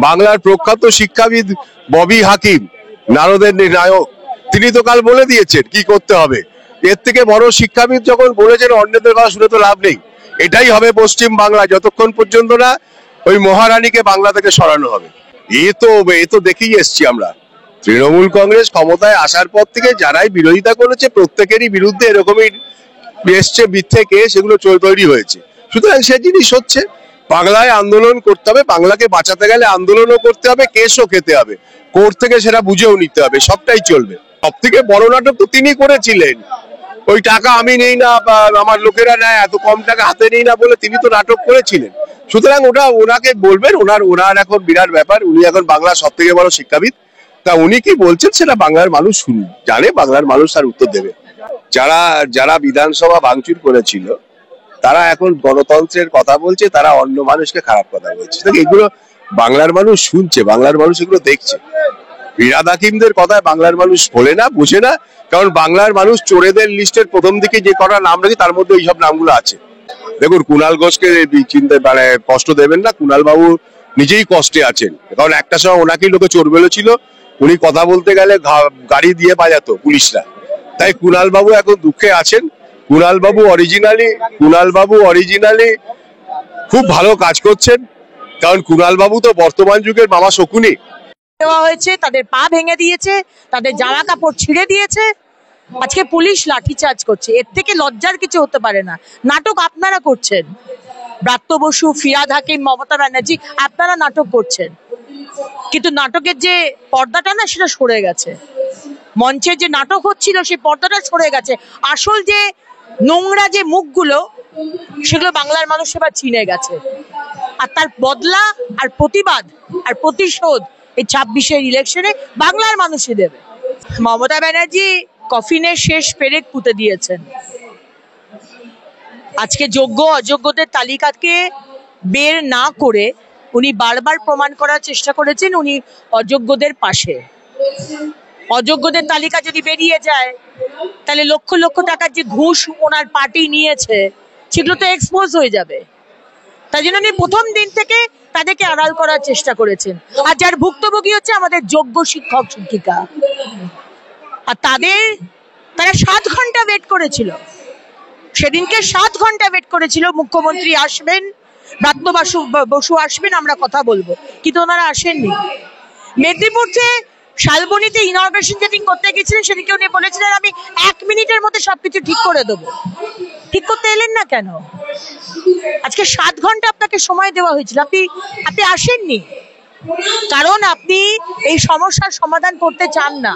বাংলার প্রখ্যাত শিক্ষাবিদ ববি হাকিম, নারদের নায়ক, তিনি তো কাল বলে দিয়েছেন কি করতে হবে। এর থেকে বড় শিক্ষাবিদ যখন বলেছেন, অন্যদের কথা শুনে তো লাভ নেই। এটাই হবে পশ্চিম বাংলা, যতক্ষণ পর্যন্ত না ওই মহারানীকে বাংলা থেকে সরানো হবে। এ তো দেখেই এসছি আমরা। তৃণমূল কংগ্রেস ক্ষমতায় আসার পর থেকে যারাই বিরোধিতা করেছে, প্রত্যেকেরই বিরুদ্ধে এরকমই এসছে মিথ্যে কেস, এগুলো তৈরি হয়েছে। সুতরাং সে জিনিস হচ্ছে, বাংলায় আন্দোলন করতে হবে, বাংলাকে বাঁচাতে গেলে আন্দোলনও করতে হবে, কেসও খেতে হবে, কোর্ট থেকে সেটা বুঝেও নিতে হবে, সবটাই চলবে। সব থেকে বড় নাটক তো তিনি করেছিলেন, ওই টাকা আমি নেই না বা আমার লোকেরা নেয়, এত কম টাকা হাতে নেই না বলে তিনি তো নাটক করেছিলেন। সুতরাং ওটা ওনাকে বলবেন, ওনার এখন বিরাট ব্যাপার। উনি এখন বাংলার সব থেকে বড় শিক্ষাবিদ, তা উনি কি বলছেন সেটা বাংলার মানুষ জানে, বাংলার মানুষ তার উত্তর দেবে। যারা বিধানসভা ভাঙচুর করেছিল তারা এখন গণতন্ত্রের কথা বলছে, তারা অন্য মানুষকে খারাপ কথা বলছে। এগুলো বাংলার মানুষ শুনছে, বাংলার মানুষ এগুলো দেখছে। ফিরহাদ হাকিমদের কথায় বাংলার মানুষ বলে না, বুঝে না, কারণ বাংলার মানুষ চোরেদের লিস্টের প্রথম দিকে যে কটা নাম রাখি তার মধ্যে এইসব নামগুলো আছে। দেখুন, কুণাল ঘোষকে চিনতে মানে কষ্ট দেবেন না, কুণাল বাবু নিজেই কষ্টে আছেন, কারণ একটা সময় ওনাকেই লোকে চোর বলেছিল। উনি কথা বলতে গেলে গাড়ি দিয়ে বাজাতো পুলিশরা, তাই কুণাল বাবু এখন দুঃখে আছেন। কুণাল বাবু অরিজিনালি খুব ভালো কাজ করছেন, কারণ কুণাল বাবু তো বর্তমান যুগের মামা শকুনি। দেওয়া হয়েছে, তাদের পা ভেঙে দিয়েছে, তাদের জামা কাপড় ছিঁড়ে দিয়েছে, আজকে পুলিশ লাঠিচার্জ করছে। এর থেকে লজ্জার কিছু হতে পারে না। নাটক আপনারা করছেন, ব্রাত্য বসু, ফিরহাদ হাকিম, মমতা ব্যানার্জি, আপনারা নাটক করছেন, কিন্তু নাটকের যে পর্দাটা না সেটা সরে গেছে। মঞ্চে যে নাটক হচ্ছিল সেই পর্দাটা সরে গেছে। আসল যে নোংরা যে মুখগুলো, সেগুলো বাংলার মানুষ এবার চিনে গেছে। আর তার বদলা আর প্রতিবাদ আর প্রতিশোধ এই 26-এর ইলেকশনে বাংলার মানুষই দেবে। মমতা ব্যানার্জি কফিনের শেষ পেরেক পুঁতে দিয়েছেন। আজকে যোগ্য অযোগ্যদের তালিকাকে বের না করে উনি বারবার প্রমাণ করার চেষ্টা করেছেন উনি অযোগ্যদের পাশে। অযোগ্যদের তালিকা যদি বেরিয়ে যায়, তাহলে লক্ষ লক্ষ টাকার যে ঘুষ ওনার পার্টি নিয়েছে সেগুলো তো এক্সপোজ হয়ে যাবে। তাই জন্য উনি প্রথম দিন থেকে তাদেরকে আড়াল করার চেষ্টা করেছেন। আর যার ভুক্তভোগী হচ্ছে আমাদের যোগ্য শিক্ষক শিক্ষিকা। আর তারা 7 ঘন্টা ওয়েট করেছিল, সেদিনকে 7 ঘন্টা ওয়েট করেছিল মুখ্যমন্ত্রী আসবেন, ব্রাত্য বসু আসবেন, আমরা কথা বলবো, কিন্তু ওনারা আসেননি। মেদিনীপুরতে শালবনীতে ইনঅগ্রেশন যেদিন করতে গেছিলেন, সেদিকে উনি বলেছিলেন আমি 1 মিনিটের মধ্যে সবকিছু ঠিক করে দেবো। ঠিক করতে এলেন না কেন? আজকে 7 ঘন্টা আপনাকে সময় দেওয়া হয়েছিল, আপনি আসেননি, কারণ আপনি এই সমস্যার সমাধান করতে চান না।